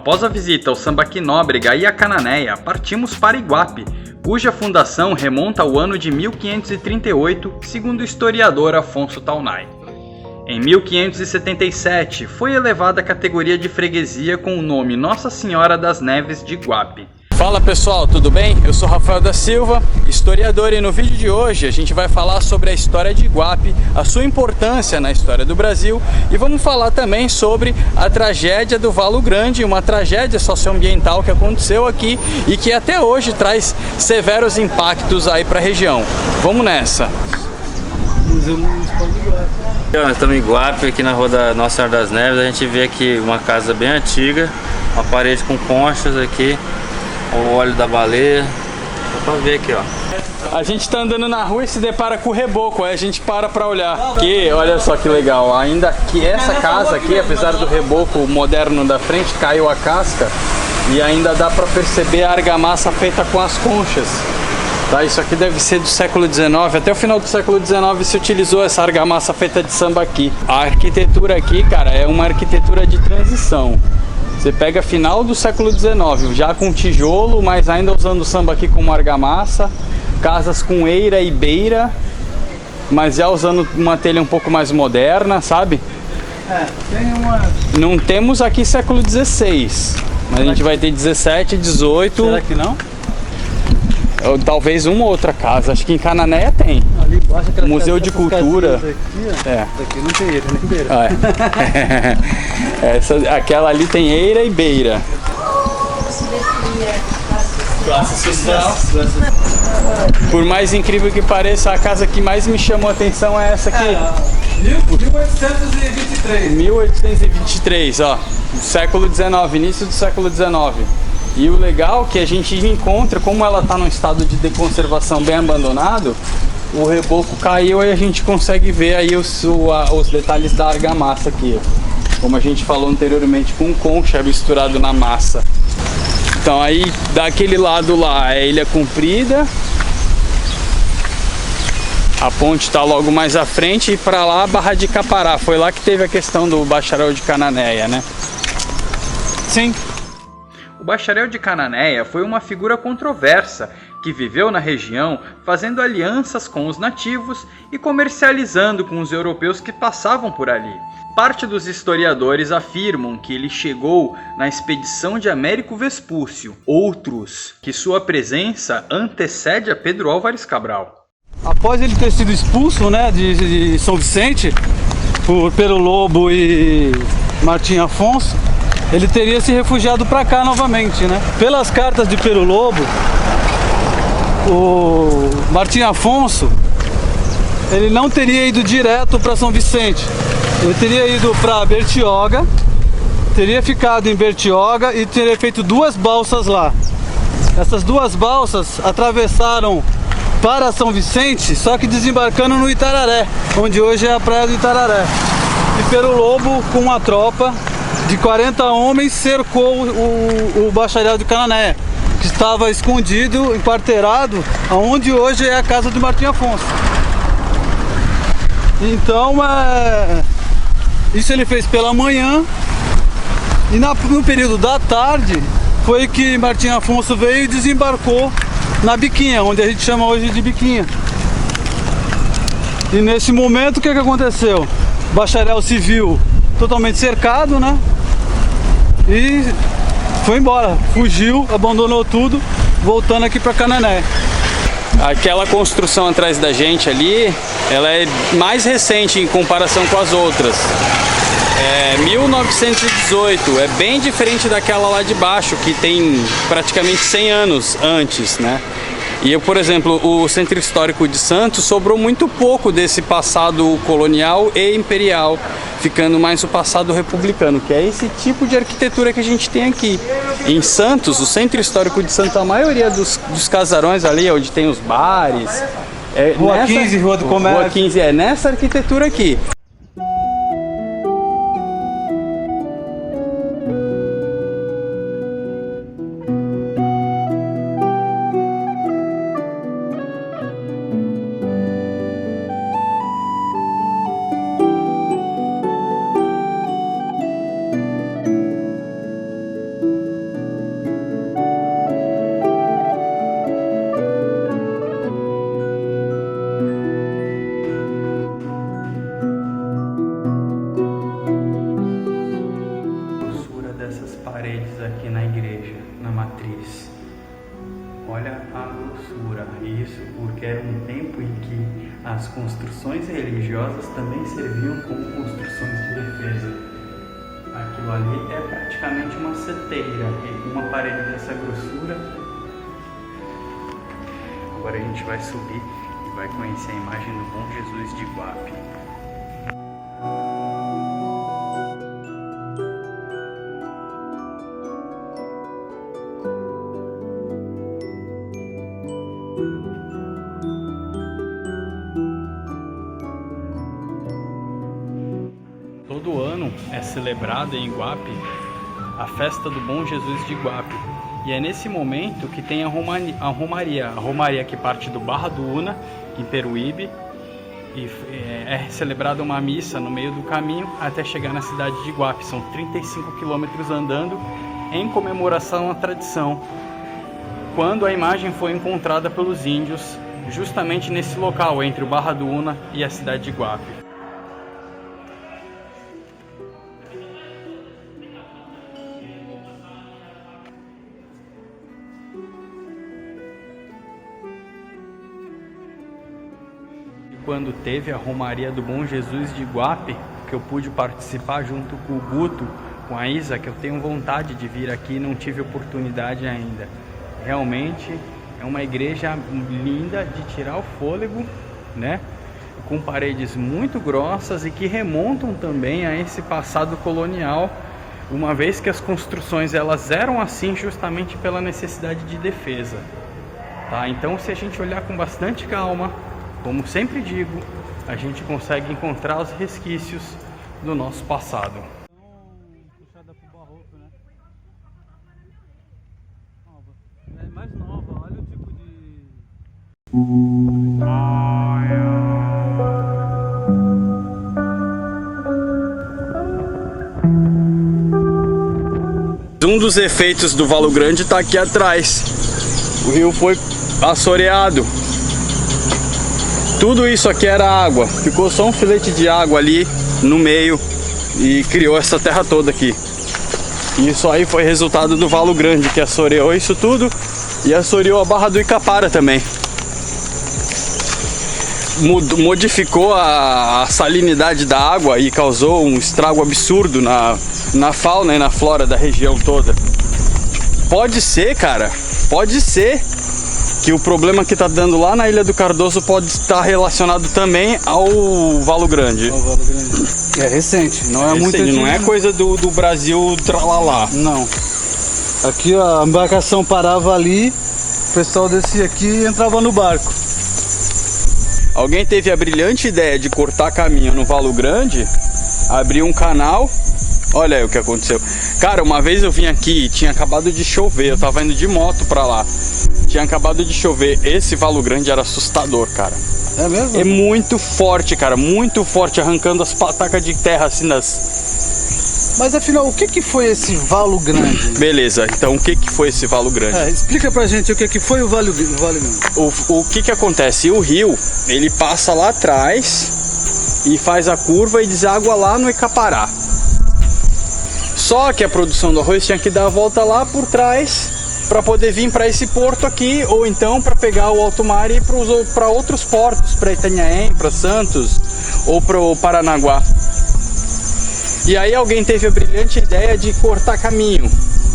Após a visita ao Sambaqui Nóbrega e a Cananéia, partimos para Iguape, cuja fundação remonta ao ano de 1538, segundo o historiador Afonso Taunay. Em 1577, foi elevada à categoria de freguesia com o nome Nossa Senhora das Neves de Iguape. Fala pessoal, tudo bem? Eu sou Rafael da Silva, historiador, e no vídeo de hoje a gente vai falar sobre a história de Iguape, a sua importância na história do Brasil, e vamos falar também sobre a tragédia do Valo Grande, uma tragédia socioambiental que aconteceu aqui e que até hoje traz severos impactos aí para a região. Vamos nessa! Museu Municipal de Iguape. Nós estamos em Iguape, aqui na Rua da Nossa Senhora das Neves. A gente vê aqui uma casa bem antiga, uma parede com conchas aqui, o óleo da baleia. Dá pra ver aqui, ó. A gente tá andando na rua e se depara com o reboco, aí a gente para olhar. Aqui, olha só que legal, ainda que essa casa aqui, apesar do reboco moderno da frente, caiu a casca e ainda dá pra perceber a argamassa feita com as conchas. Tá, isso aqui deve ser do século XIX, até o final do século XIX se utilizou essa argamassa feita de sambaqui. A arquitetura aqui, cara, é uma arquitetura de transição. Você pega final do século XIX, já com tijolo, mas ainda usando sambaqui como argamassa, casas com eira e beira, mas já usando uma telha um pouco mais moderna, sabe? Tem uma... Não temos aqui século XVI, mas a gente vai ter 17, 18... Será que não? Ou talvez uma outra casa, acho que em Cananéia tem. Ali embaixo, Museu de Cultura. Aqui, ó. É. Daqui não tem eira, nem beira. Aquela ali tem eira e beira. Classe social. Por mais incrível que pareça, a casa que mais me chamou a atenção é essa aqui. 1823. 1823, ó. Século XIX, início do século XIX. E o legal é que a gente encontra, como ela está num estado de conservação bem abandonado, o reboco caiu e a gente consegue ver aí os detalhes da argamassa aqui, ó. Como a gente falou anteriormente, com concha misturado na massa. Então aí daquele lado lá é Ilha Comprida, a ponte está logo mais à frente, e para lá a Barra de Capará. Foi lá que teve a questão do Bacharel de Cananéia, né? Sim. O Bacharel de Cananéia foi uma figura controversa que viveu na região fazendo alianças com os nativos e comercializando com os europeus que passavam por ali. Parte dos historiadores afirmam que ele chegou na expedição de Américo Vespúcio, outros que sua presença antecede a Pedro Álvares Cabral. Após ele ter sido expulso, né, de São Vicente por Pero Lobo e Martim Afonso, ele teria se refugiado para cá novamente, né? Pelas cartas de Pero Lobo, o Martim Afonso, ele não teria ido direto para São Vicente. Ele teria ido para Bertioga, teria ficado em Bertioga e teria feito 2 balsas lá. Essas 2 balsas atravessaram para São Vicente, só que desembarcando no Itararé, onde hoje é a praia do Itararé. E Pero Lobo, com uma tropa de 40 homens, cercou o Bacharel de Cananéia, que estava escondido, emparteirado, aonde hoje é a casa de Martim Afonso. Então, isso ele fez pela manhã, e no período da tarde foi que Martim Afonso veio e desembarcou na Biquinha, onde a gente chama hoje de Biquinha. E nesse momento, o que aconteceu? O Bacharel se viu totalmente cercado, né? E foi embora, fugiu, abandonou tudo, voltando aqui para Cananéia. Aquela construção atrás da gente ali, ela é mais recente em comparação com as outras. É 1918, é bem diferente daquela lá de baixo, que tem praticamente 100 anos antes, né? E eu, por exemplo, o Centro Histórico de Santos sobrou muito pouco desse passado colonial e imperial, ficando mais o passado republicano, que é esse tipo de arquitetura que a gente tem aqui. Em Santos, o Centro Histórico de Santos, a maioria dos casarões ali, onde tem os bares... Rua 15, Rua do Comércio. Rua 15, é nessa arquitetura aqui. isso porque era um tempo em que as construções religiosas também serviam como construções de defesa. Aquilo ali é praticamente uma seteira, com uma parede dessa grossura. Agora a gente vai subir e vai conhecer a imagem do Bom Jesus de Iguape. Todo ano é celebrada em Iguape a festa do Bom Jesus de Iguape. E é nesse momento que tem a romaria que parte do Barra do Una, em Peruíbe, e é celebrada uma missa no meio do caminho até chegar na cidade de Iguape. São 35 quilômetros andando em comemoração à tradição, quando a imagem foi encontrada pelos índios, justamente nesse local, entre o Barra do Una e a cidade de Iguape. Quando teve a Romaria do Bom Jesus de Iguape, que eu pude participar junto com o Guto, com a Isa, que eu tenho vontade de vir aqui e não tive oportunidade ainda. Realmente é uma igreja linda de tirar o fôlego, né? Com paredes muito grossas e que remontam também a esse passado colonial, uma vez que as construções elas eram assim justamente pela necessidade de defesa. Tá? Então, se a gente olhar com bastante calma, como sempre digo, a gente consegue encontrar os resquícios do nosso passado. Puxada pro barroco, né? Nova. É mais nova, olha o tipo de... Um dos efeitos do Valo Grande está aqui atrás. O rio foi assoreado. Tudo isso aqui era água, ficou só um filete de água ali no meio e criou essa terra toda aqui. E isso aí foi resultado do Valo Grande, que assoreou isso tudo e assoreou a Barra do Icapara também. Modificou a salinidade da água e causou um estrago absurdo na fauna e na flora da região toda. Pode ser, cara, pode ser que o problema que tá dando lá na Ilha do Cardoso pode estar relacionado também ao Valo Grande. Ao Valo Grande. É recente, não é muito antigo. Não é coisa do Brasil tralalá. Não. Aqui a embarcação parava ali, o pessoal descia aqui e entrava no barco. Alguém teve a brilhante ideia de cortar caminho no Valo Grande, abrir um canal. Olha aí o que aconteceu. Cara, uma vez eu vim aqui e tinha acabado de chover, eu tava indo de moto pra lá. Tinha acabado de chover, esse Valo Grande era assustador, cara. É mesmo? É muito forte, cara, muito forte, arrancando as patacas de terra assim das... Mas afinal, o que foi esse Valo Grande? Beleza, então o que foi esse Valo Grande? Explica pra gente o que foi o Valo Grande. O que acontece? O rio, ele passa lá atrás e faz a curva e deságua lá no Icapará. Só que a produção do arroz tinha que dar a volta lá por trás para poder vir para esse porto aqui, ou então para pegar o alto mar e ir para outros portos, para Itanhaém, para Santos ou para o Paranaguá. E aí alguém teve a brilhante ideia de cortar caminho,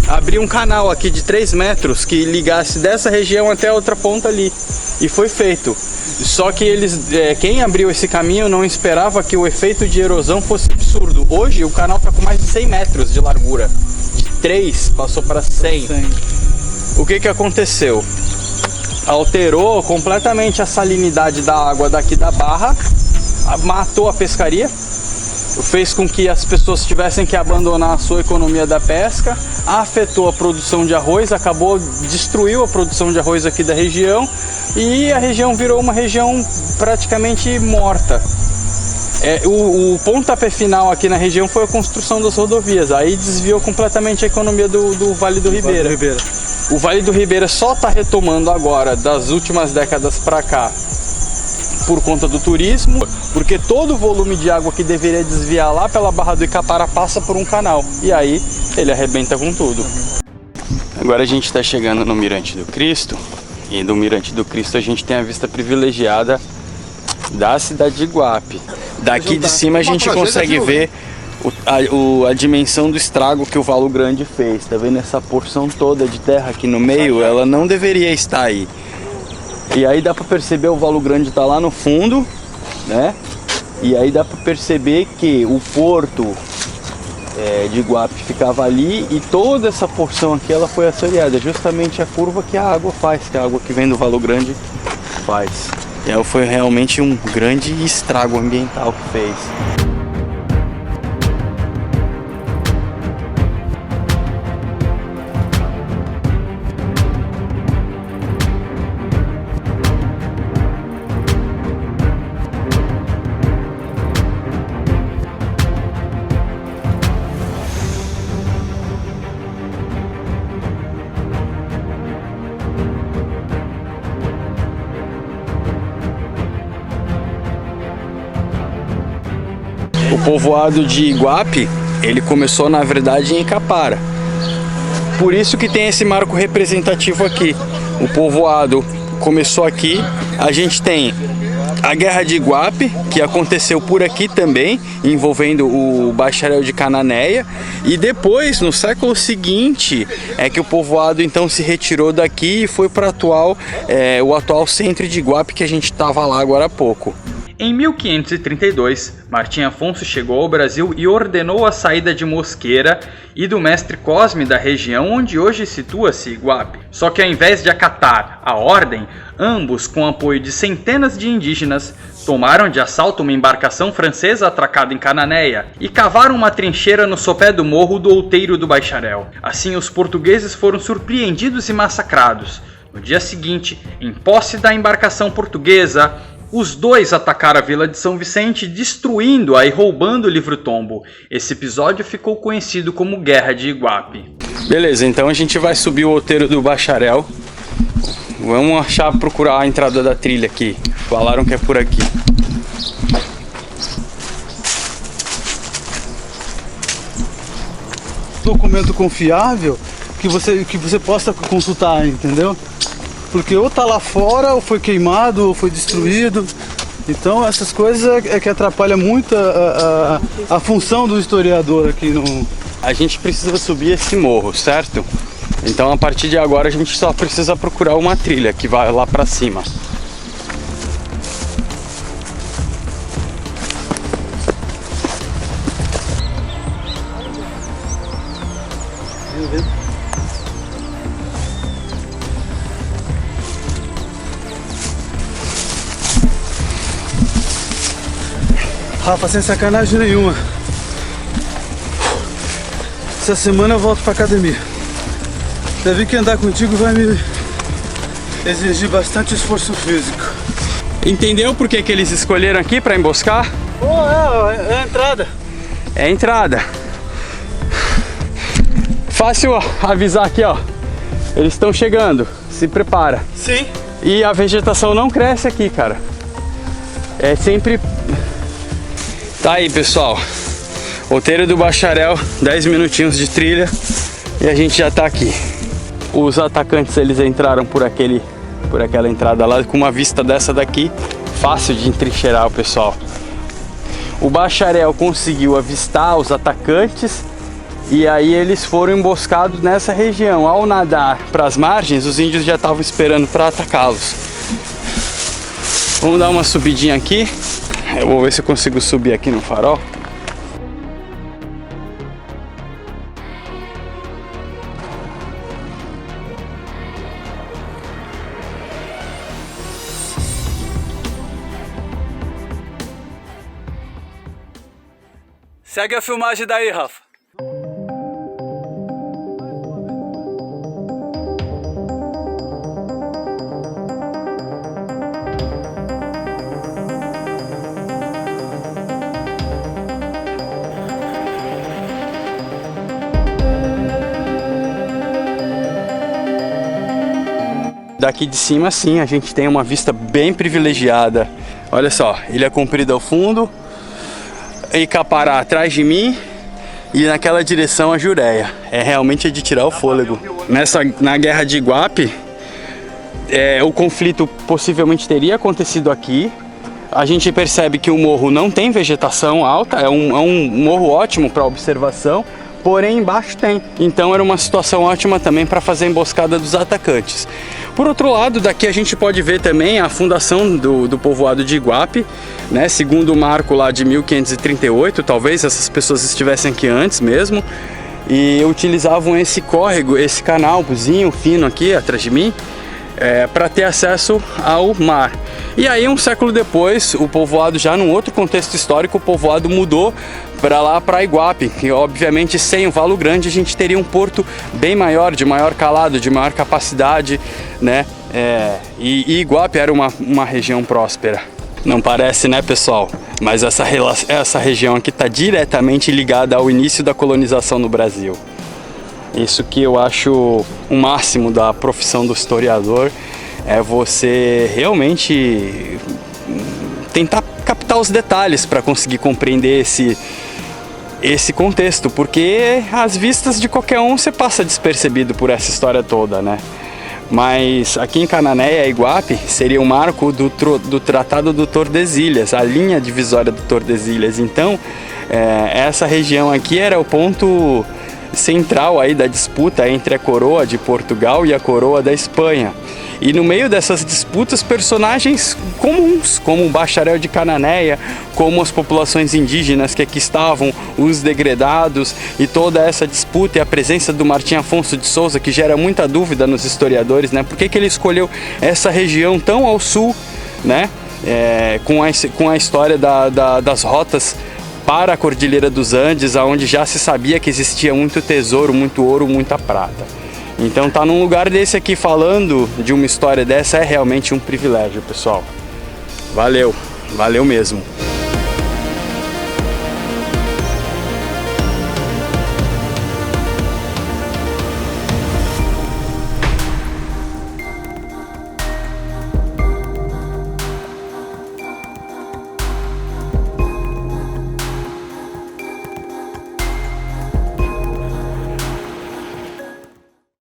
abrir um canal aqui de 3 metros que ligasse dessa região até a outra ponta ali, e foi feito. Só que quem abriu esse caminho não esperava que o efeito de erosão fosse absurdo. Hoje o canal está com mais de 100 metros de largura, de 3 passou para 100. O que aconteceu? Alterou completamente a salinidade da água daqui da barra, matou a pescaria, fez com que as pessoas tivessem que abandonar a sua economia da pesca, afetou a produção de arroz, destruiu a produção de arroz aqui da região, e a região virou uma região praticamente morta. O pontapé final aqui na região foi a construção das rodovias, aí desviou completamente a economia do Vale do Ribeira. O Vale do Ribeira só está retomando agora, das últimas décadas para cá, por conta do turismo, porque todo o volume de água que deveria desviar lá pela Barra do Icapara passa por um canal, e aí ele arrebenta com tudo. Agora a gente está chegando no Mirante do Cristo, E do Mirante do Cristo a gente tem a vista privilegiada da cidade de Iguape. Daqui de cima a gente consegue ver a dimensão do estrago que o Valo Grande fez. Tá vendo essa porção toda de terra aqui no meio? Ela não deveria estar aí. E aí dá para perceber o Valo Grande tá lá no fundo, né? E aí dá para perceber que o porto de Iguape ficava ali e toda essa porção aqui ela foi assoreada, justamente a curva que a água faz, que a água que vem do Valo Grande faz. E aí foi realmente um grande estrago ambiental que fez. O povoado de Iguape, ele começou na verdade em Icapara. Por isso que tem esse marco representativo aqui. O povoado começou aqui. A gente tem a Guerra de Iguape, que aconteceu por aqui também, envolvendo o Bacharel de Cananéia. E depois, no século seguinte, é que o povoado então se retirou daqui e foi para o atual centro de Iguape, que a gente estava lá agora há pouco. Em 1532, Martim Afonso chegou ao Brasil e ordenou a saída de Mosqueira e do mestre Cosme da região onde hoje situa-se Iguape. Só que ao invés de acatar a ordem, ambos, com apoio de centenas de indígenas, tomaram de assalto uma embarcação francesa atracada em Cananéia e cavaram uma trincheira no sopé do morro do Outeiro do Bacharel. Assim, os portugueses foram surpreendidos e massacrados. No dia seguinte, em posse da embarcação portuguesa, os dois atacaram a vila de São Vicente, destruindo-a e roubando o livro-tombo. Esse episódio ficou conhecido como Guerra de Iguape. Beleza, então a gente vai subir o Outeiro do Bacharel. Vamos procurar a entrada da trilha aqui. Falaram que é por aqui. Documento confiável que você possa consultar, entendeu? Porque ou tá lá fora, ou foi queimado, ou foi destruído. Então essas coisas é que atrapalham muito a função do historiador aqui no... A gente precisa subir esse morro, certo? Então a partir de agora a gente só precisa procurar uma trilha que vai lá pra cima. Rafa, sem sacanagem nenhuma. Essa semana eu volto pra academia. Deve que andar contigo vai me exigir bastante esforço físico. Entendeu por que eles escolheram aqui pra emboscar? É a entrada. É a entrada. Fácil avisar aqui, ó. Eles estão chegando. Se prepara. Sim. E a vegetação não cresce aqui, cara. É sempre... Tá aí, pessoal. Outeiro do Bacharel, 10 minutinhos de trilha e a gente já tá aqui. Os atacantes, eles entraram por aquela entrada lá com uma vista dessa daqui, fácil de entrincheirar o pessoal. O Bacharel conseguiu avistar os atacantes e aí eles foram emboscados nessa região. Ao nadar para as margens, os índios já estavam esperando para atacá-los. Vamos dar uma subidinha aqui. Eu vou ver se eu consigo subir aqui no farol. Segue a filmagem daí, Rafa. Daqui de cima, sim, a gente tem uma vista bem privilegiada. Olha só, Ilha Comprida ao fundo, Icapara atrás de mim e naquela direção a Jureia. É realmente de tirar o fôlego. Na Guerra de Iguape, o conflito possivelmente teria acontecido aqui. A gente percebe que o morro não tem vegetação alta, é um morro ótimo para observação, porém embaixo tem. Então era uma situação ótima também para fazer a emboscada dos atacantes. Por outro lado, daqui a gente pode ver também a fundação do povoado de Iguape, né? Segundo o marco lá de 1538, talvez essas pessoas estivessem aqui antes mesmo, e utilizavam esse córrego, esse canalzinho fino aqui atrás de mim, para ter acesso ao mar. E aí, um século depois, o povoado, já num outro contexto histórico, o povoado mudou para lá, para Iguape, e obviamente sem o Valo Grande a gente teria um porto bem maior, de maior calado, de maior capacidade, né? E Iguape era uma região próspera. Não parece, né, pessoal? Mas essa região aqui está diretamente ligada ao início da colonização no Brasil. Isso que eu acho o máximo da profissão do historiador, é você realmente tentar captar os detalhes para conseguir compreender esse contexto, porque às vistas de qualquer um você passa despercebido por essa história toda, né? Mas aqui em Cananéia, Iguape, seria o marco do Tratado do Tordesilhas, a linha divisória do Tordesilhas. Então, essa região aqui era o ponto central aí da disputa entre a coroa de Portugal e a coroa da Espanha. E no meio dessas disputas, personagens comuns, como o bacharel de Cananéia, como as populações indígenas que aqui estavam, os degredados, e toda essa disputa e a presença do Martim Afonso de Souza, que gera muita dúvida nos historiadores, né? Por que ele escolheu essa região tão ao sul, né? Com a história das rotas para a Cordilheira dos Andes, onde já se sabia que existia muito tesouro, muito ouro, muita prata. Então tá num lugar desse aqui falando de uma história dessa é realmente um privilégio, pessoal. Valeu, valeu mesmo.